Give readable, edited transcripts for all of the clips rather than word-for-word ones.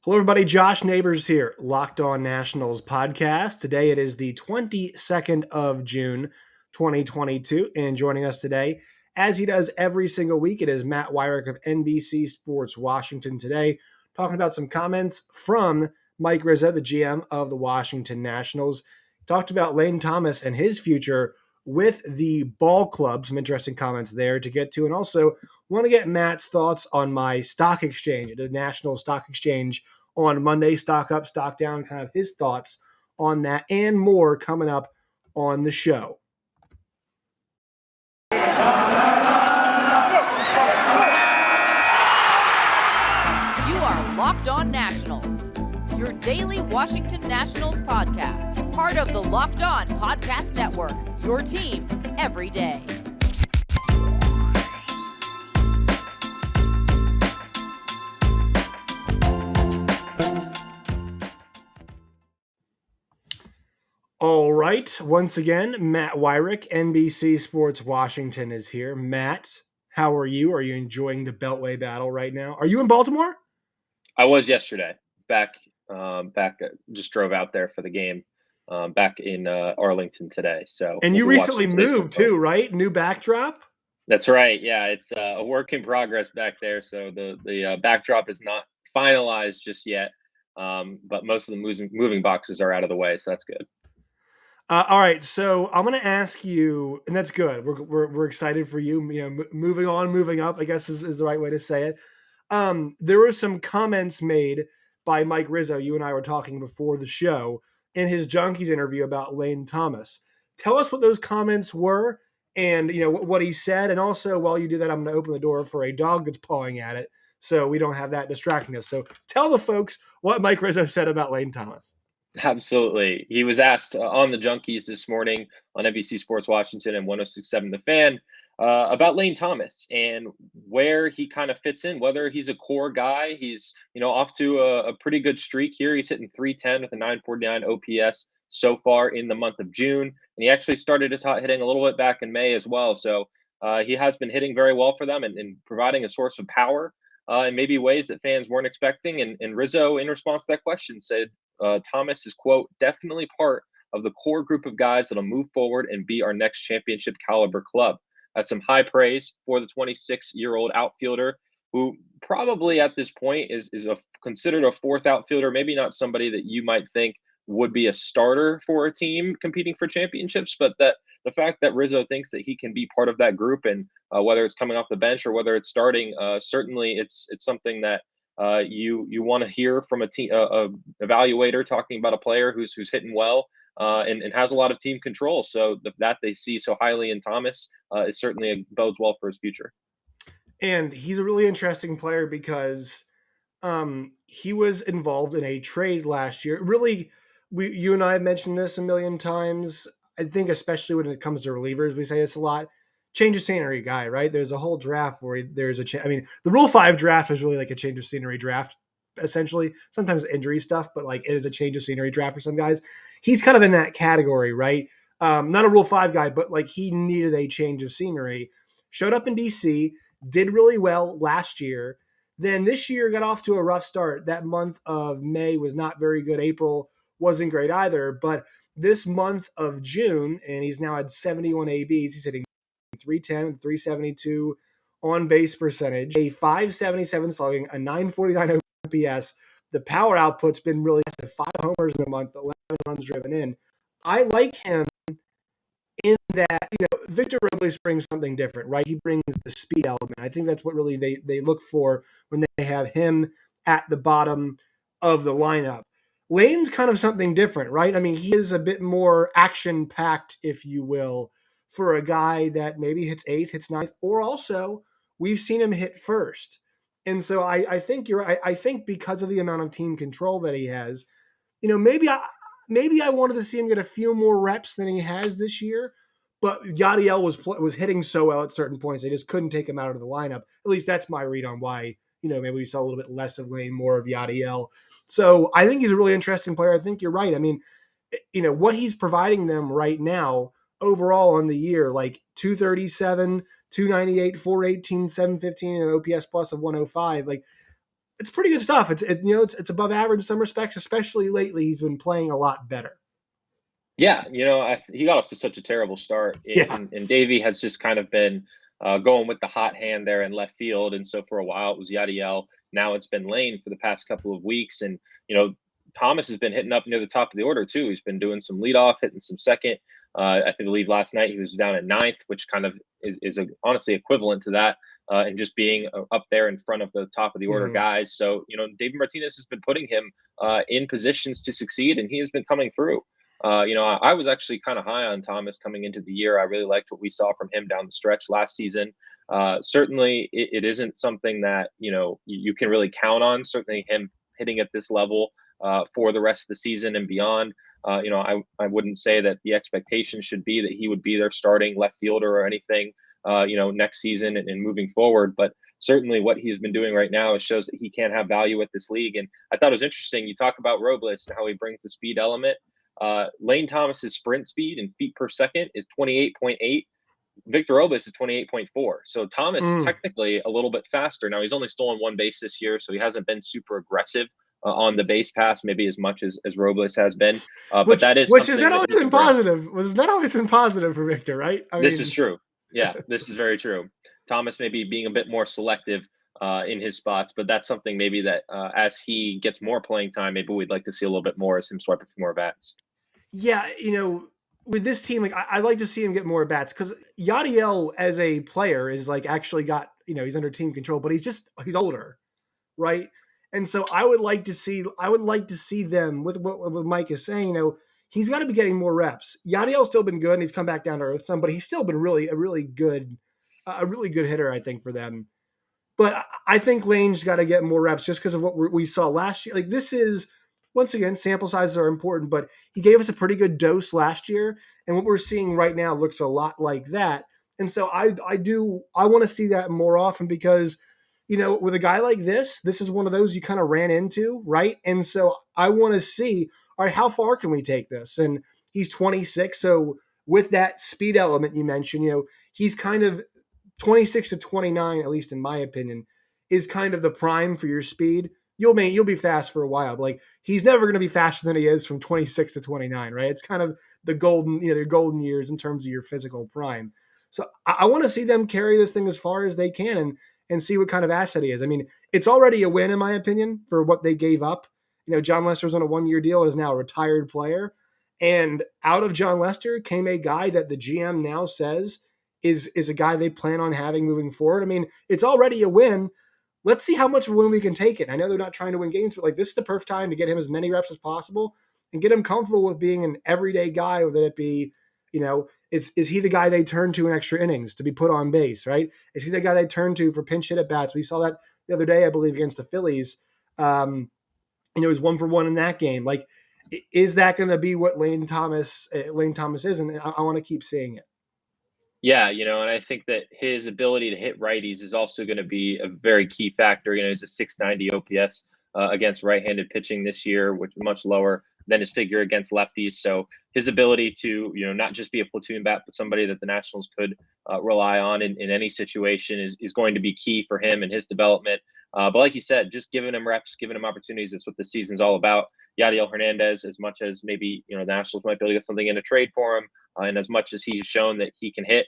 Hello, everybody. Josh Neighbors here, Locked On Nationals podcast. Today it is the 22nd of June, 2022. And joining us today, as he does every single week, it is Matt Weyrich of NBC Sports Washington today, talking about some comments from Mike Rizzo, the GM of the Washington Nationals. Talked about Lane Thomas and his future with the ball club. Some interesting comments there to get to. And also want to get Matt's thoughts on my stock exchange, the National Stock Exchange on Monday, stock up, stock down, kind of his thoughts on that and more coming up on the show. You are Locked On Nationals, your daily Washington Nationals podcast, part of the Locked On Podcast Network, your team every day. All right. Once again, Matt Weyrich, NBC Sports Washington is here. Matt, how are you? Are you enjoying the Beltway battle right now? Are you in Baltimore? I was yesterday. Back. Just drove out there for the game. Back in Arlington today. So. And you recently moved too, right? New backdrop. That's right. Yeah, it's a work in progress back there. So the backdrop is not finalized just yet. But most of the moving boxes are out of the way, so that's good. All right, so I'm going to ask you, and that's good. We're excited for you. You know, moving on, moving up, I guess is the right way to say it. There were some comments made by Mike Rizzo. You and I were talking before the show in his Junkies interview about Lane Thomas. Tell us what those comments were, and what he said. And also, while you do that, I'm going to open the door for a dog that's pawing at it, so we don't have that distracting us. So tell the folks what Mike Rizzo said about Lane Thomas. Absolutely. He was asked on the Junkies this morning on NBC Sports Washington and 106.7 The Fan about Lane Thomas and where he kind of fits in, whether he's a core guy. He's, off to a pretty good streak here. He's hitting .310 with a 949 OPS so far in the month of June. And he actually started his hot hitting a little bit back in May as well. So he has been hitting very well for them and providing a source of power in maybe ways that fans weren't expecting. And Rizzo, in response to that question, said, Thomas is, quote, definitely part of the core group of guys that'll move forward and be our next championship caliber club. That's some high praise for the 26-year-old outfielder who probably at this point is considered a fourth outfielder, maybe not somebody that you might think would be a starter for a team competing for championships, but that the fact that Rizzo thinks that he can be part of that group and whether it's coming off the bench or whether it's starting, certainly it's something that you want to hear from a team evaluator talking about a player who's hitting well and has a lot of team control. So that they see so highly in Thomas is certainly bodes well for his future. And he's a really interesting player because he was involved in a trade last year. Really, you and I have mentioned this a million times. I think especially when it comes to relievers, we say this a lot. Change of scenery guy, right? There's a whole draft where there's the Rule 5 draft is really like a change of scenery draft, essentially. Sometimes injury stuff, but like it is a change of scenery draft for some guys. He's kind of in that category, right? Not a Rule 5 guy, but like he needed a change of scenery. Showed up in DC, did really well last year. Then this year got off to a rough start. That month of May was not very good. April wasn't great either. But this month of June, and he's now had 71 ABs. He's hitting .310, .372 on base percentage, a .577 slugging, a .949 OPS. The power output's been really impressive. 5 homers in a month, 11 runs driven in. I like him in that, Victor Robles brings something different, right? He brings the speed element. I think that's what really they look for when they have him at the bottom of the lineup. Lane's kind of something different, right? I mean, he is a bit more action-packed, if you will, for a guy that maybe hits 8th, hits 9th, or also we've seen him hit first. And so I think you're right. I think because of the amount of team control that he has, maybe I wanted to see him get a few more reps than he has this year. But Yadiel was hitting so well at certain points, they just couldn't take him out of the lineup. At least that's my read on why, maybe we saw a little bit less of Lane, more of Yadiel. So I think he's a really interesting player. I think you're right. I mean, what he's providing them right now overall on the year, like 237, 298, 418, 715, and an OPS plus of 105. Like it's pretty good stuff. It's above average in some respects, especially lately. He's been playing a lot better. Yeah, he got off to such a terrible start, Yeah. and Davey has just kind of been going with the hot hand there in left field. And so for a while it was Yadiel. Now it's been Lane for the past couple of weeks, and Thomas has been hitting up near the top of the order too. He's been doing some leadoff, hitting some second. Believe last night he was down at ninth, which kind of is honestly equivalent to that, and just being up there in front of the top of the order Mhm. guys. So David Martinez has been putting him in positions to succeed, and he has been coming through. I was actually kind of high on Thomas coming into the year. I really liked what we saw from him down the stretch last season. Certainly, it isn't something that you can really count on. Certainly, him hitting at this level for the rest of the season and beyond. I wouldn't say that the expectation should be that he would be their starting left fielder or anything. Next season and moving forward, but certainly what he's been doing right now shows that he can have value at this league. And I thought it was interesting. You talk about Robles and how he brings the speed element. Lane Thomas's sprint speed in feet per second is 28.8. Victor Robles is 28.4. So Thomas Mm. technically a little bit faster. Now he's only stolen one base this year, so he hasn't been super aggressive on the base pass, maybe as much as Robles has been. But that is Which has something not that always he been can bring. positive. Was not always been positive for Victor, right? I This is mean, true. Yeah, this is very true. Thomas maybe being a bit more selective in his spots, but that's something maybe that as he gets more playing time, maybe we'd like to see a little bit more as him swipe a few more bats. yeah, with this team, like I like to see him get more bats because Yadiel as a player is like actually got he's under team control, but he's older, right? And so I would like to see them with what Mike is saying. He's got to be getting more reps. Yadiel's still been good, and he's come back down to earth some, but he's still been a really good hitter, I think, for them. But I think Lane's got to get more reps just because of what we saw last year. Like this is once again, sample sizes are important, but he gave us a pretty good dose last year, and what we're seeing right now looks a lot like that. And so I want to see that more often because with a guy like this is one of those you kind of ran into, right? And so I want to see, all right, how far can we take this? And he's 26, so with that speed element you mentioned, he's kind of 26 to 29, at least in my opinion, is kind of the prime for your speed. You'll be fast for a while, but like he's never going to be faster than he is from 26 to 29, right? It's kind of the golden years in terms of your physical prime. So I want to see them carry this thing as far as they can and see what kind of asset he is. I mean, it's already a win in my opinion for what they gave up. John Lester's on a 1-year deal and is now a retired player. And out of John Lester came a guy that the GM now says is a guy they plan on having moving forward. I mean, it's already a win. Let's see how much of a win we can take it. I know they're not trying to win games, but like this is the perfect time to get him as many reps as possible and get him comfortable with being an everyday guy, whether it be, is he the guy they turn to in extra innings to be put on base, right? Is he the guy they turn to for pinch hit at bats? We saw that the other day, I believe, against the Phillies. He was 1 for 1 in that game. Like, is that going to be what Lane Thomas is? And I want to keep seeing it. Yeah, and I think that his ability to hit righties is also going to be a very key factor. He's a 690 OPS against right-handed pitching this year, which is much lower than his figure against lefties. So his ability to, not just be a platoon bat, but somebody that the Nationals could rely on in any situation is going to be key for him and his development. But like you said, just giving him reps, giving him opportunities, that's what the season's all about. Yadiel Hernandez, as much as maybe, the Nationals might be able to get something in a trade for him, and as much as he's shown that he can hit,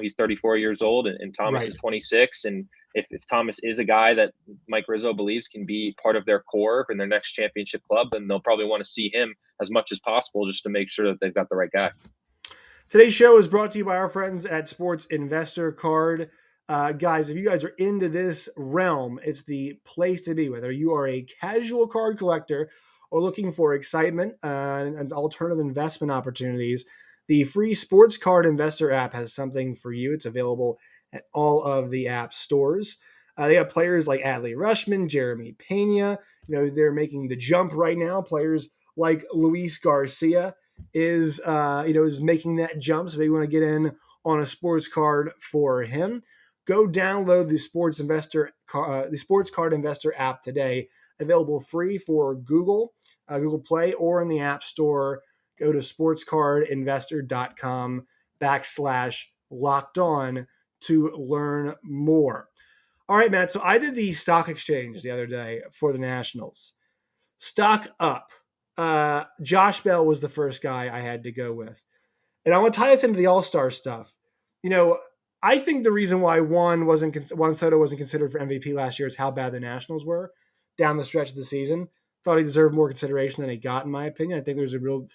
he's 34 years old and Thomas Right. is 26. And if Thomas is a guy that Mike Rizzo believes can be part of their core in their next championship club, then they'll probably want to see him as much as possible just to make sure that they've got the right guy. Today's show is brought to you by our friends at Sports Investor Card. Guys, if you guys are into this realm, it's the place to be. Whether you are a casual card collector or looking for excitement and alternative investment opportunities, the free Sports Card Investor app has something for you. It's available at all of the app stores. They have players like Adley Rushman, Jeremy Pena. They're making the jump right now. Players like Luis Garcia is making that jump. So if you want to get in on a sports card for him, go download the Sports Card Investor app today. Available free for Google Play, or in the App Store. Go to sportscardinvestor.com /locked on to learn more. All right, Matt. So I did the stock exchange the other day for the Nationals. Stock up. Josh Bell was the first guy I had to go with. And I want to tie this into the All Star stuff. You know, I think the reason why Juan Soto wasn't considered for MVP last year is how bad the Nationals were down the stretch of the season. Thought he deserved more consideration than he got, in my opinion. I think there was a real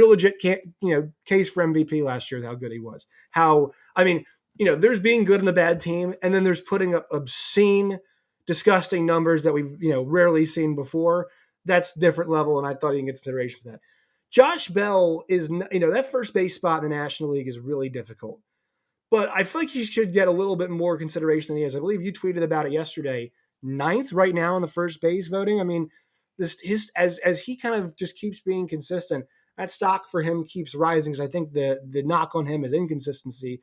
legit, case for MVP last year. How good he was. There's being good in the bad team, and then there's putting up obscene, disgusting numbers that we've rarely seen before. That's different level, and I thought he can get consideration for that. Josh Bell is, that first base spot in the National League is really difficult. But I feel like he should get a little bit more consideration than he is. I believe you tweeted about it yesterday. Ninth right now in the first base voting. I mean, as he kind of just keeps being consistent, that stock for him keeps rising. Because I think the knock on him is inconsistency.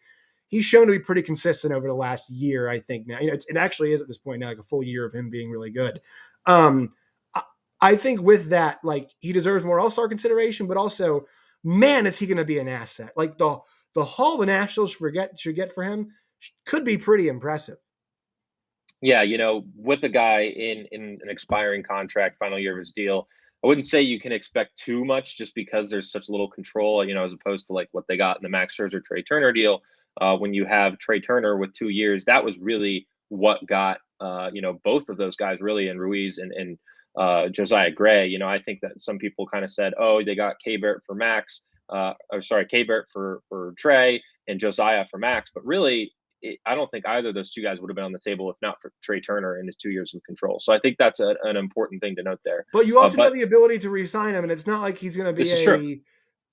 He's shown to be pretty consistent over the last year. I think now, it actually is at this point now like a full year of him being really good. Um, I think with that, like he deserves more All-Star consideration, but also, man, is he going to be an asset? Like the haul the Nationals should get for him could be pretty impressive. Yeah, with a guy in an expiring contract, final year of his deal, I wouldn't say you can expect too much just because there's such little control, as opposed to like what they got in the Max Scherzer Trey Turner deal. When you have Trey Turner with 2 years, that was really what got both of those guys really, and Ruiz and Josiah Gray. I think that some people kind of said, oh, they got K Barrett for Max, K Barrett for Trey and Josiah for Max, but really I don't think either of those two guys would have been on the table if not for Trey Turner and his 2 years of control. So I think that's an important thing to note there. But you also But have the ability to re-sign him, and it's not like he's going to this be is true.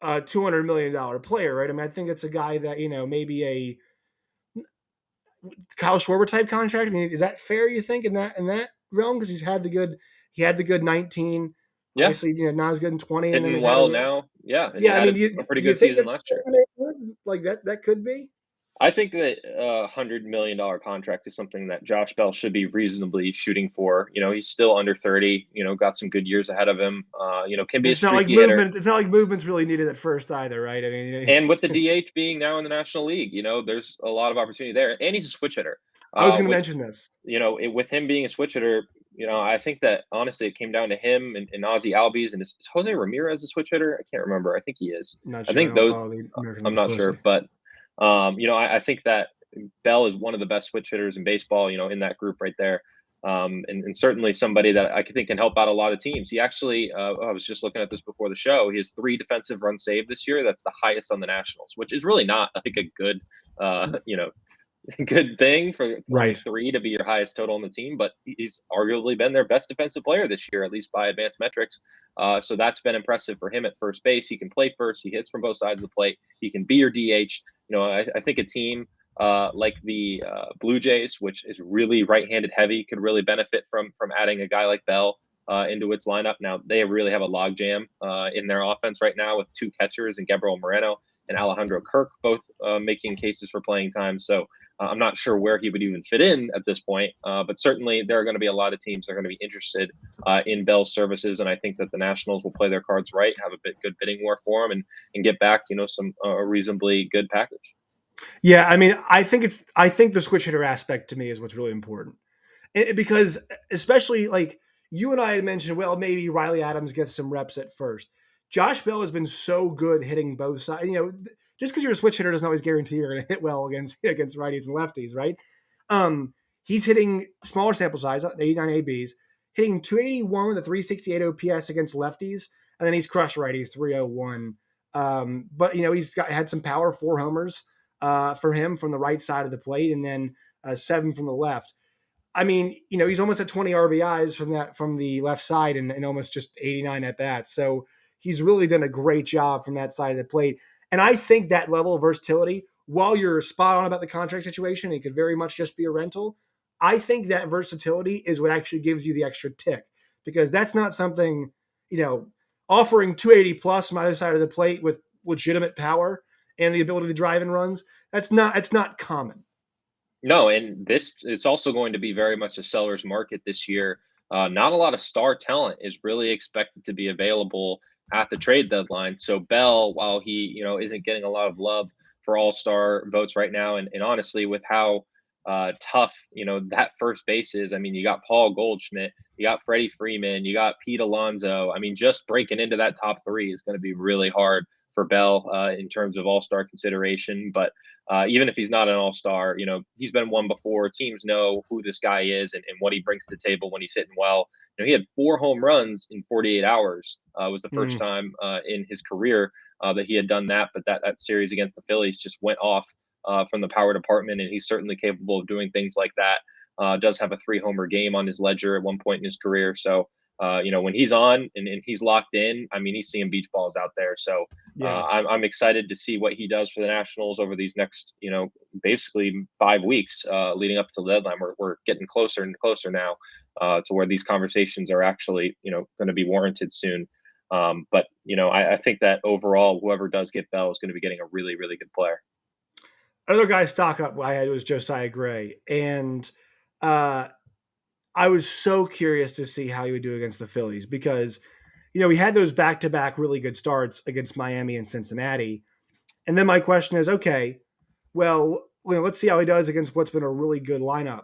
a $200 million player, right? I mean, I think it's a guy that maybe a Kyle Schwarber type contract. I mean, is that fair? You think in that realm because he had the good 19. Yeah, Obviously, not as good in 20, and then hitting he's had well now. Yeah, and he yeah. I had mean, a pretty do you good think season that's last year. like that? That could be. I think that a $100 million contract is something that Josh Bell should be reasonably shooting for. He's still under 30. Got some good years ahead of him. Can be a It's not like streaky hitter. movement. It's not like movement's really needed at first either, right? I mean, And with the DH being now in the National League, there's a lot of opportunity there. And he's a switch hitter, I was going to which mention this. with him being a switch hitter, I think that honestly it came down to him and Ozzy Albies. And is Jose Ramirez a switch hitter? I can't remember. I think he is. Not I sure. I think don't those. follow the American I'm Leagues not closely. sure, but I think that Bell is one of the best switch hitters in baseball. In that group right there. And certainly somebody that I think can help out a lot of teams. He actually, I was just looking at this before the show. He has 3 defensive runs saved this year. That's the highest on the Nationals, which is really not like a good, good thing for only Right. 3 to be your highest total on the team. But he's arguably been their best defensive player this year, at least by advanced metrics. So that's been impressive for him at first base. He can play first. He hits from both sides of the plate. He can be your DH. I think a team like the Blue Jays, which is really right-handed heavy, could really benefit from adding a guy like Bell into its lineup. Now they really have a logjam in their offense right now with 2 catchers and Gabriel Moreno and Alejandro Kirk, both making cases for playing time. So I'm not sure where he would even fit in at this point, but certainly there are going to be a lot of teams that are going to be interested in Bell's services, and I think that the Nationals will play their cards right, have a good bidding war for him, and get back some a reasonably good package. Yeah, I mean, I think the switch hitter aspect to me is what's really important. Because especially like you and I had mentioned, well, maybe Riley Adams gets some reps at first. Josh Bell has been so good hitting both sides. Just because you're a switch hitter doesn't always guarantee you're going to hit well against righties and lefties, right? He's hitting smaller sample size, 89 ABs, hitting 281 with a 368 OPS against lefties, and then he's crushed righties 301. But he's had some power, 4 homers for him from the right side of the plate, and then 7 from the left. I mean, he's almost at 20 RBIs from the left side and almost just 89 at bats. So he's really done a great job from that side of the plate. And I think that level of versatility, while you're spot on about the contract situation, it could very much just be a rental. I think that versatility is what actually gives you the extra tick because that's not something, offering 280 plus from either side of the plate with legitimate power and the ability to drive in runs. It's not common. No, and it's also going to be very much a seller's market this year. Not a lot of star talent is really expected to be available at the trade deadline. So Bell, while he isn't getting a lot of love for all-star votes right now, and honestly, with how tough, that first base is. I mean, you got Paul Goldschmidt, you got Freddie Freeman, you got Pete Alonso. I mean, just breaking into that top three is going to be really hard for Bell in terms of all-star consideration. But even if he's not an all-star, he's been one before. Teams know who this guy is and what he brings to the table when he's hitting well. He had 4 home runs in 48 hours. Was the first Mm, time in his career that he had done that. But that series against the Phillies just went off from the power department, and he's certainly capable of doing things like that. Does have a 3-homer game on his ledger at one point in his career. So, when he's on and he's locked in, I mean, he's seeing beach balls out there. So yeah. I'm excited to see what he does for the Nationals over these next, basically 5 weeks leading up to the deadline. We're getting closer and closer now to where these conversations are actually, going to be warranted soon. But I think that overall, whoever does get Bell is going to be getting a really, really good player. Another guy stock up I had was Josiah Gray, and uh, I was so curious to see how he would do against the Phillies because he had those back to back really good starts against Miami and Cincinnati, and then my question is, okay, well, let's see how he does against what's been a really good lineup.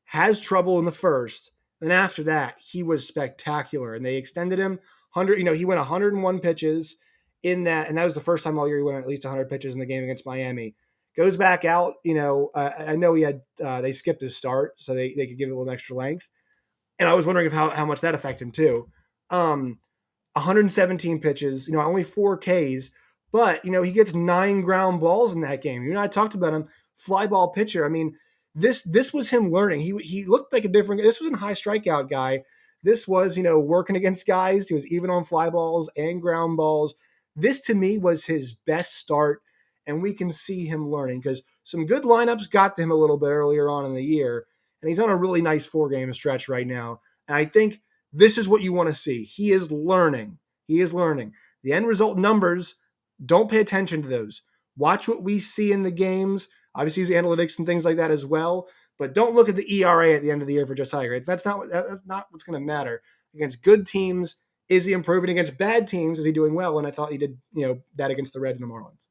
Has trouble in the first, then after that he was spectacular, and they extended him 100. He went 101 pitches in that, and that was the first time all year he went at least 100 pitches in the game against Miami. Goes back out, I know he had they skipped his start, so they could give it a little extra length, and I was wondering if how much that affected him too. 117 pitches, only 4 Ks, but he gets 9 ground balls in that game. I talked about him, fly ball pitcher. I mean, this was him learning. He looked like a different. This wasn't a high strikeout guy. This was working against guys. He was even on fly balls and ground balls. This to me was his best start, and we can see him learning because some good lineups got to him a little bit earlier on in the year, and he's on a really nice 4 game stretch right now. And I think this is what you want to see. He is learning. He is learning. The end result numbers, don't pay attention to those. Watch what we see in the games. Obviously, his analytics and things like that as well. But don't look at the ERA at the end of the year for Josiah Gray. That's not what's going to matter. Against good teams, is he improving? Against bad teams, is he doing well? And I thought he did, that against the Reds and the Marlins.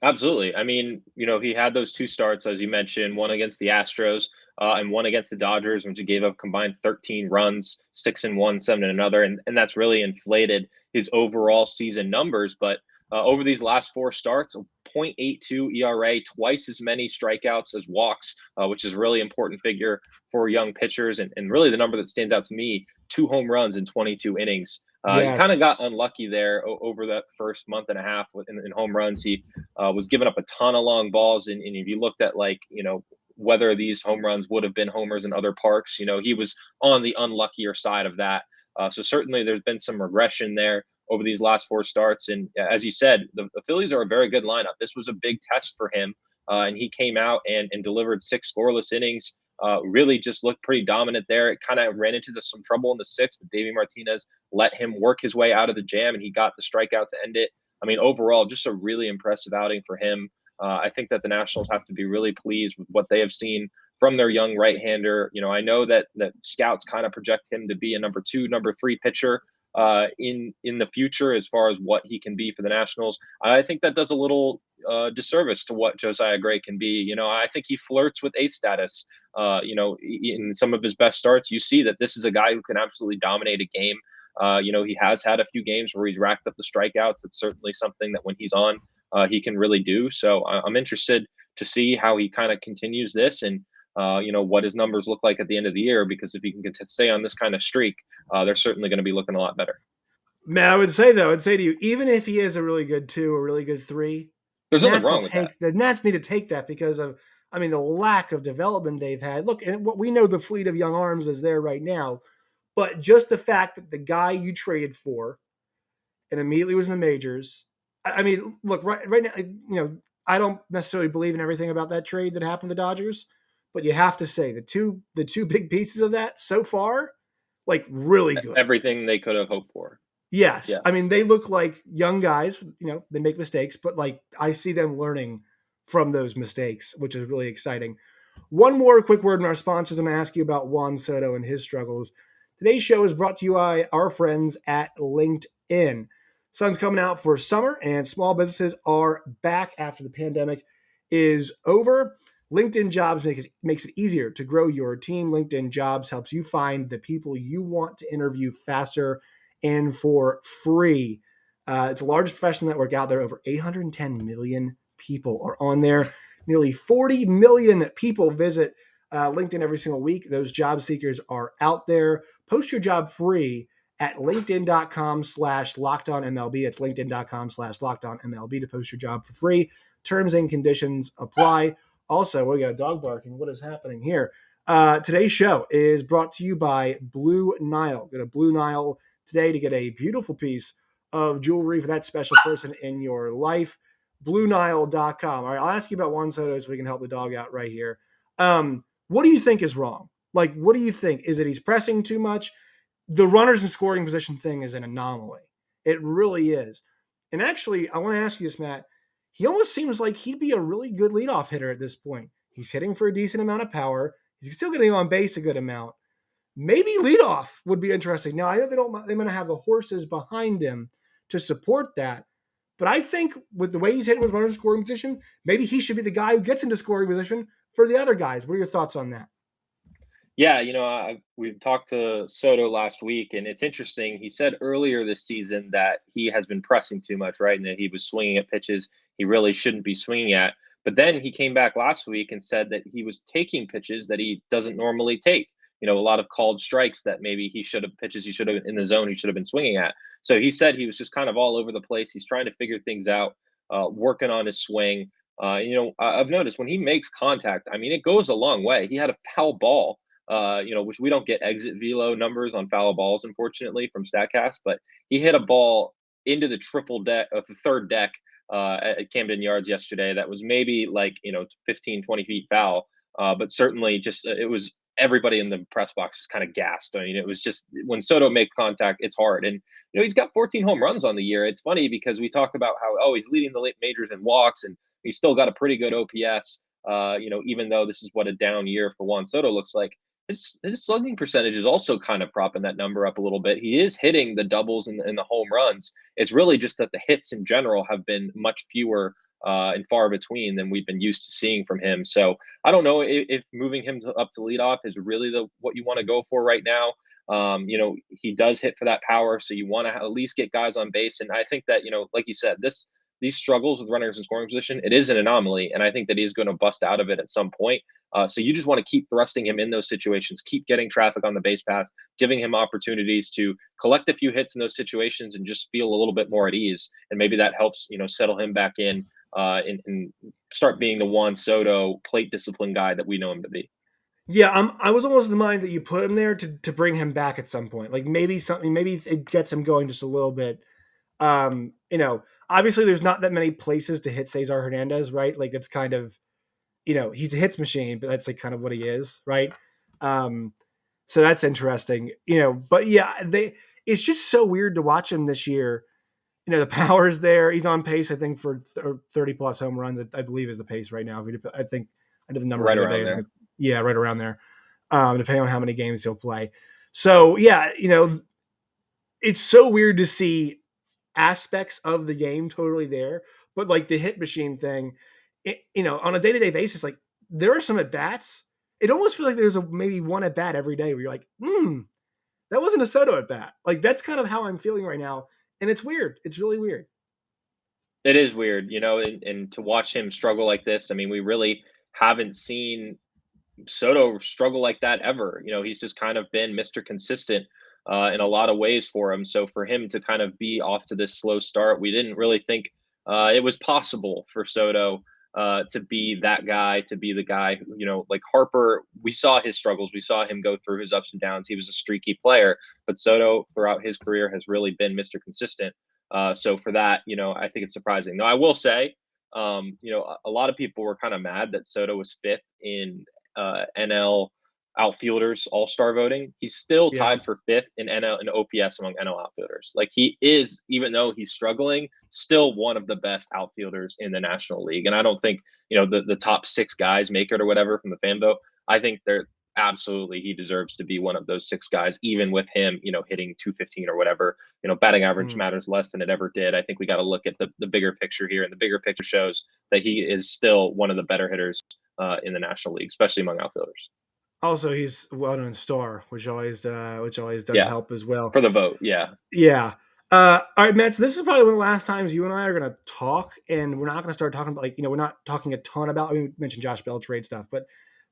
Absolutely. I mean, he had those 2 starts, as you mentioned, one against the Astros and one against the Dodgers, which he gave up combined 13 runs, 6 in one, 7 in another. And that's really inflated his overall season numbers. But over these last 4 starts, a .82 ERA, twice as many strikeouts as walks, which is a really important figure for young pitchers. And really the number that stands out to me, 2 home runs in 22 innings. He kind of Yes. got unlucky there over that first month and a half in home runs. He was giving up a ton of long balls. And if you looked at whether these home runs would have been homers in other parks, he was on the unluckier side of that. So certainly there's been some regression there over these last 4 starts. And as you said, the Phillies are a very good lineup. This was a big test for him. And he came out and delivered 6 scoreless innings. Really just looked pretty dominant there. It kind of ran into some trouble in the 6th, but Davey Martinez let him work his way out of the jam, and he got the strikeout to end it. I mean, overall, just a really impressive outing for him. I think that the Nationals have to be really pleased with what they have seen from their young right-hander. I know that scouts kind of project him to be a number 2, number 3 pitcher in the future as far as what he can be for the Nationals. I think that does a little disservice to what Josiah Gray can be. I think he flirts with ace status. In some of his best starts, you see that this is a guy who can absolutely dominate a game. He has had a few games where he's racked up the strikeouts. It's certainly something that when he's on, he can really do. So I'm interested to see how he kind of continues this and, what his numbers look like at the end of the year, because if he can stay on this kind of streak, they're certainly going to be looking a lot better. Man, I'd say to you, even if he is a really good 2, a really good 3, There's nothing wrong with that. The Nats need to take that because of, the lack of development they've had. Look, and what we know, the fleet of young arms is there right now, but just the fact that the guy you traded for and immediately was in the majors. Look, right now, I don't necessarily believe in everything about that trade that happened to the Dodgers, but you have to say the two big pieces of that so far, like really good. Everything they could have hoped for. Yes. Yeah. They look like young guys, they make mistakes, but like I see them learning from those mistakes, which is really exciting. One more quick word from our sponsors. I'm going to ask you about Juan Soto and his struggles. Today's show is brought to you by our friends at LinkedIn. Sun's coming out for summer, and small businesses are back after the pandemic is over. LinkedIn Jobs makes it easier to grow your team. LinkedIn Jobs helps you find the people you want to interview faster and for free. It's the largest professional network out there. Over 810 million people are on there. Nearly 40 million people visit LinkedIn every single week. Those job seekers are out there. Post your job free at linkedin.com/lockedonmlb. It's linkedin.com/lockedonmlb to post your job for free. Terms and conditions apply. Also, we got a dog barking. What is happening here? Today's show is brought to you by Blue Nile. Go to Blue Nile today to get a beautiful piece of jewelry for that special person in your life. BlueNile.com. All right, I'll ask you about Juan Soto so we can help the dog out right here. What do you think is wrong? Like, what do you think? Is it he's pressing too much? The runners in scoring position thing is an anomaly. It really is. And actually, I want to ask you this, Matt. He almost seems like he'd be a really good leadoff hitter at this point. He's hitting for a decent amount of power. He's still getting on base a good amount. Maybe leadoff would be interesting. Now, I know they're going to have the horses behind him to support that. But I think with the way he's hitting with runners in scoring position, maybe he should be the guy who gets into scoring position for the other guys. What are your thoughts on that? Yeah, we've talked to Soto last week, and it's interesting. He said earlier this season that he has been pressing too much, right? And that he was swinging at pitches he really shouldn't be swinging at. But then he came back last week and said that he was taking pitches that he doesn't normally take. A lot of called strikes that maybe pitches he should have in the zone he should have been swinging at. So he said he was just kind of all over the place. He's trying to figure things out, working on his swing. I've noticed when he makes contact, I mean, it goes a long way. He had a foul ball which we don't get exit velo numbers on foul balls, unfortunately, from Statcast, but he hit a ball into the triple deck of the third deck at Camden Yards yesterday. That was maybe 15, 20 feet foul. But certainly just, it was everybody in the press box just kind of gasped. I mean, it was just when Soto makes contact, it's hard. And, he's got 14 home runs on the year. It's funny because we talk about how, he's leading the late majors in walks and he's still got a pretty good OPS. Even though this is what a down year for Juan Soto looks like. His slugging percentage is also kind of propping that number up a little bit. He is hitting the doubles and the home runs. It's really just that the hits in general have been much fewer and far between than we've been used to seeing from him. So I don't know if moving him up to leadoff is really what you want to go for right now. He does hit for that power, so you want to at least get guys on base. And I think that, like you said, these struggles with runners in scoring position, it is an anomaly. And I think that he's going to bust out of it at some point. So you just want to keep thrusting him in those situations, keep getting traffic on the base path, giving him opportunities to collect a few hits in those situations and just feel a little bit more at ease. And maybe that helps, settle him back in and start being the Juan Soto plate discipline guy that we know him to be. Yeah, I was almost in the mind that you put him there to bring him back at some point. Like maybe it gets him going just a little bit. Obviously there's not that many places to hit Cesar Hernandez, right? Like it's kind of, he's a hits machine, but that's like kind of what he is, right? So that's interesting, but yeah, it's just so weird to watch him this year. The power's there. He's on pace, I think, for 30 plus home runs, I believe is the pace right now. I think I did the numbers Right the other around day. there. Yeah, right around there. Depending on how many games he'll play. So yeah, it's so weird to see aspects of the game totally there, but like the hit machine thing, on a day-to-day basis, like there are some at bats. It almost feels like there's maybe one at bat every day where you're like, that wasn't a Soto at bat. Like that's kind of how I'm feeling right now. And it's weird. It's really weird. It is weird, and to watch him struggle like this. I mean, we really haven't seen Soto struggle like that ever. He's just kind of been Mr. Consistent in a lot of ways for him. So for him to kind of be off to this slow start, we didn't really think it was possible for Soto to be that guy, to be the guy who, like Harper, we saw his struggles. We saw him go through his ups and downs. He was a streaky player, but Soto throughout his career has really been Mr. Consistent. So for that, I think it's surprising. Now, I will say, a lot of people were kind of mad that Soto was fifth in NL outfielders all-star voting. He's still Yeah. tied for fifth in NL and OPS among NL outfielders. Like he is, even though he's struggling, still one of the best outfielders in the National League. And I don't think, the top six guys make it or whatever from the fan vote. I think they're absolutely, he deserves to be one of those six guys, even with him, hitting 215 or whatever. Batting average matters less than it ever did. I think we got to look at the bigger picture here, and the bigger picture shows that he is still one of the better hitters in the National League, especially among outfielders. Also, he's a well-known star, which always does Yeah, help as well. for the vote. Yeah, Yeah. All right, Matt. So this is probably one of the last times you and I are going to talk, and we're not going to start talking about we're not talking a ton about. I mean, we mentioned Josh Bell trade stuff, but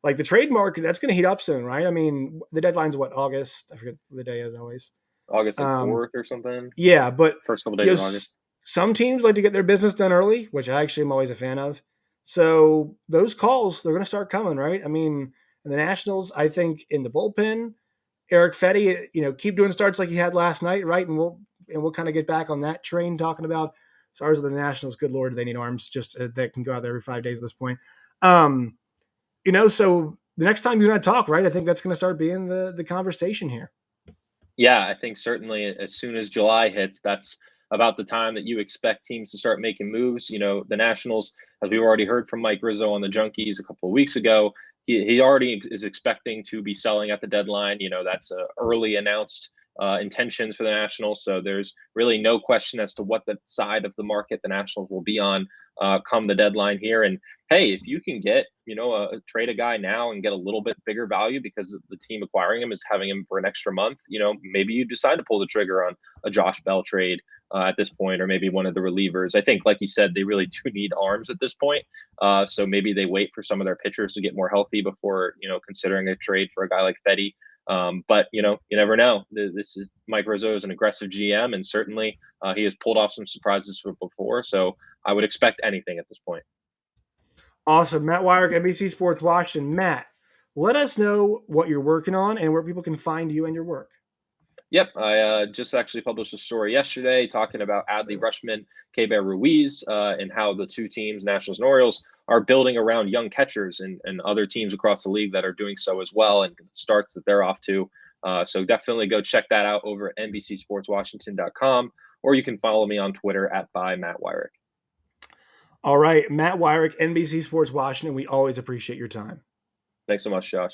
like the trade market, that's going to heat up soon, right? I mean, the deadline's what, August? I forget what the day is always. August like Um, 4th or something. yeah, but First couple days of August. some teams like to get their business done early, which I actually am always a fan of. So those calls, they're going to start coming, right? I mean, in the Nationals, I think in the bullpen, Eric Fetty, keep doing starts like he had last night, right? And we'll kind of get back on that train talking about stars of the Nationals. Good Lord, they need arms just that can go out there every 5 days at this point. Um, so the next time you and I talk, right? I think that's going to start being the conversation here. Yeah, I think certainly as soon as July hits, that's about the time that you expect teams to start making moves. The Nationals, as we've already heard from Mike Rizzo on the Junkies a couple of weeks ago, he already is expecting to be selling at the deadline. That's early announced intentions for the Nationals. So there's really no question as to what the side of the market the Nationals will be on come the deadline here. And hey, if you can get, trade a guy now and get a little bit bigger value because the team acquiring him is having him for an extra month, maybe you decide to pull the trigger on a Josh Bell trade at this point, or maybe one of the relievers. I think, like you said, they really do need arms at this point. So maybe they wait for some of their pitchers to get more healthy before, considering a trade for a guy like Fetty. But you never know. This is Mike Rizzo is an aggressive GM, and certainly he has pulled off some surprises before. So I would expect anything at this point. Awesome. Matt Weyrich, NBC Sports Washington. Matt, let us know what you're working on and where people can find you and your work. Yep, I just actually published a story yesterday talking about Adley Rushman, K-Bear Ruiz, and how the two teams, Nationals and Orioles, are building around young catchers and other teams across the league that are doing so as well, and starts that they're off to. So definitely go check that out over at NBCSportsWashington.com, or you can follow me on Twitter at @ByMattWeyrich. All right, Matt Weyrich, NBC Sports Washington. We always appreciate your time. Thanks so much, Josh.